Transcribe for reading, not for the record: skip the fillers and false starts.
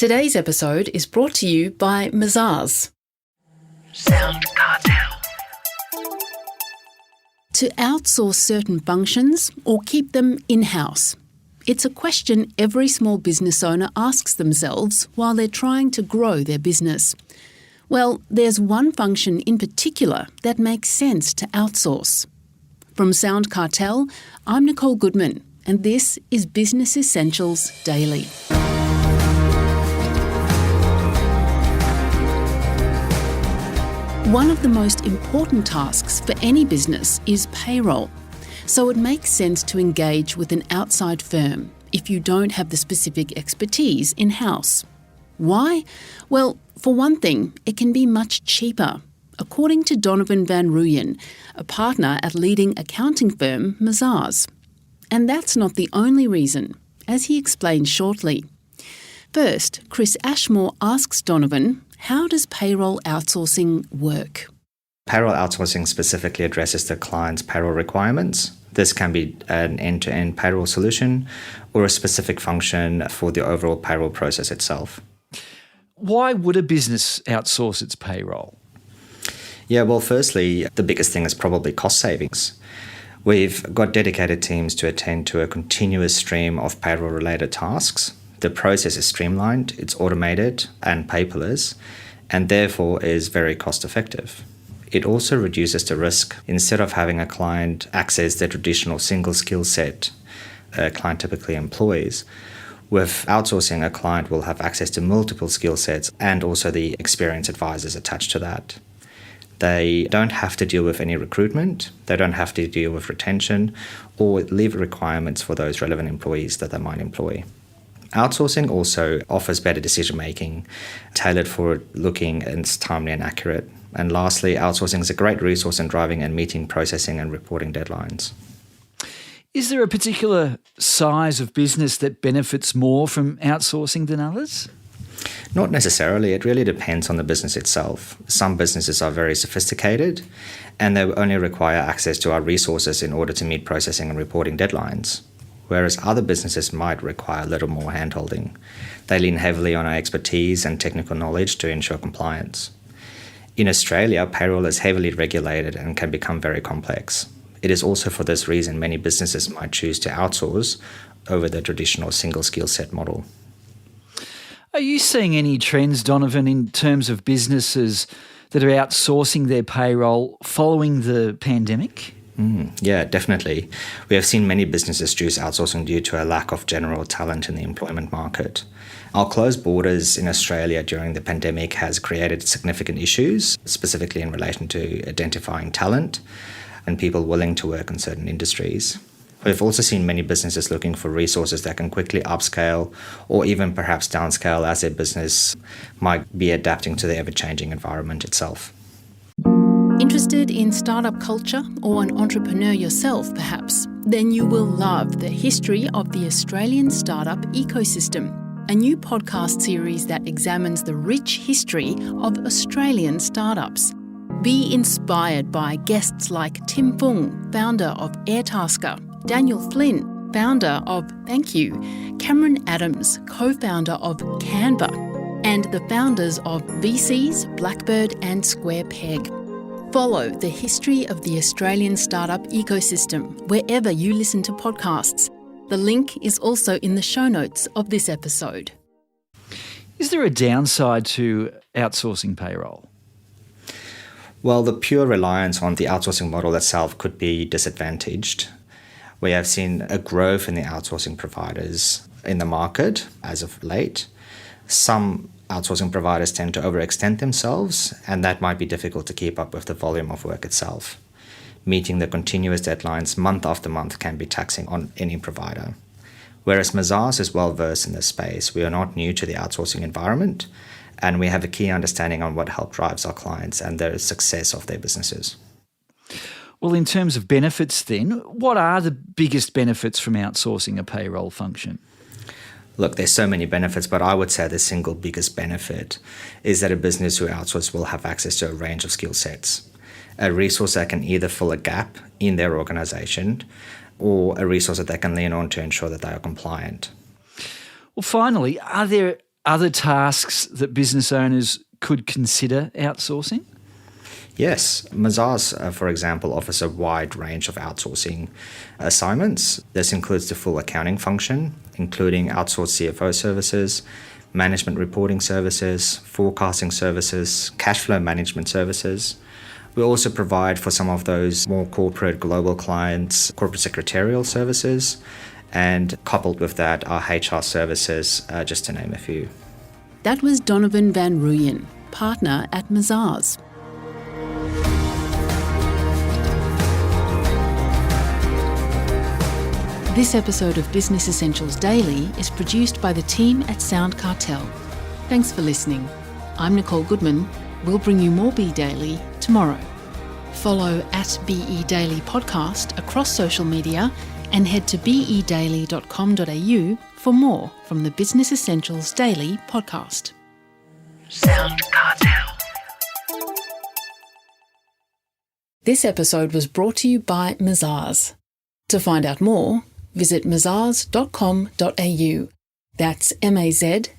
Today's episode is brought to you by Mazars. SoundCartel. To outsource certain functions or keep them in-house? It's a question every small business owner asks themselves while they're trying to grow their business. Well, there's one function in particular that makes sense to outsource. From SoundCartel, I'm Nicole Goodman, and this is Business Essentials Daily. One of the most important tasks for any business is payroll, so it makes sense to engage with an outside firm if you don't have the specific expertise in-house. Why? Well, for one thing, it can be much cheaper, according to Donavin van Rooyen, a partner at leading accounting firm Mazars. And that's not the only reason, as he explains shortly. First, Chris Ashmore asks Donavin, how does payroll outsourcing work? Payroll outsourcing specifically addresses the client's payroll requirements. This can be an end-to-end payroll solution or a specific function for the overall payroll process itself. Why would a business outsource its payroll? Yeah, well, firstly, the biggest thing is probably cost savings. We've got dedicated teams to attend to a continuous stream of payroll-related tasks. The process is streamlined, it's automated and paperless, and therefore is very cost-effective. It also reduces the risk. Instead of having a client access the traditional single skill set a client typically employs, with outsourcing, a client will have access to multiple skill sets and also the experienced advisors attached to that. They don't have to deal with any recruitment, they don't have to deal with retention or leave requirements for those relevant employees that they might employ. Outsourcing also offers better decision-making, tailored forward-looking and timely and accurate. And lastly, outsourcing is a great resource in driving and meeting processing and reporting deadlines. Is there a particular size of business that benefits more from outsourcing than others? Not necessarily. It really depends on the business itself. Some businesses are very sophisticated and they only require access to our resources in order to meet processing and reporting deadlines, whereas other businesses might require a little more handholding. They lean heavily on our expertise and technical knowledge to ensure compliance. In Australia, payroll is heavily regulated and can become very complex. It is also for this reason many businesses might choose to outsource over the traditional single skill set model. Are you seeing any trends, Donavin, in terms of businesses that are outsourcing their payroll following the pandemic? Yeah, definitely. We have seen many businesses choose outsourcing due to a lack of general talent in the employment market. Our closed borders in Australia during the pandemic has created significant issues, specifically in relation to identifying talent and people willing to work in certain industries. We've also seen many businesses looking for resources that can quickly upscale or even perhaps downscale as their business might be adapting to the ever-changing environment itself. Interested in startup culture or an entrepreneur yourself, perhaps? Then you will love the history of the Australian startup ecosystem, a new podcast series that examines the rich history of Australian startups. Be inspired by guests like Tim Fung, founder of Airtasker, Daniel Flynn, founder of Thank You, Cameron Adams, co-founder of Canva, and the founders of VCs, Blackbird and Square Peg. Follow the history of the Australian startup ecosystem wherever you listen to podcasts. The link is also in the show notes of this episode. Is there a downside to outsourcing payroll? Well, the pure reliance on the outsourcing model itself could be disadvantaged. We have seen a growth in the outsourcing providers in the market as of late. Some outsourcing providers tend to overextend themselves, and that might be difficult to keep up with the volume of work itself. Meeting the continuous deadlines month after month can be taxing on any provider. Whereas Mazars is well versed in this space, we are not new to the outsourcing environment, and we have a key understanding on what help drives our clients and the success of their businesses. Well, in terms of benefits then, what are the biggest benefits from outsourcing a payroll function? Look, there's so many benefits, but I would say the single biggest benefit is that a business who outsources will have access to a range of skill sets. A resource that can either fill a gap in their organisation or a resource that they can lean on to ensure that they are compliant. Well, finally, are there other tasks that business owners could consider outsourcing? Yes, Mazars, for example, offers a wide range of outsourcing assignments. This includes the full accounting function, including outsourced CFO services, management reporting services, forecasting services, cash flow management services. We also provide for some of those more corporate global clients, corporate secretarial services, and coupled with that, our HR services, just to name a few. That was Donavin van Rooyen, partner at Mazars. This episode of Business Essentials Daily is produced by the team at SoundCartel. Thanks for listening. I'm Nicole Goodman. We'll bring you more Be Daily tomorrow. Follow at BE Daily Podcast across social media and head to bedaily.com.au for more from the Business Essentials Daily podcast. SoundCartel. This episode was brought to you by Mazars. To find out more, visit mazars.com.au. That's mazars.com.au.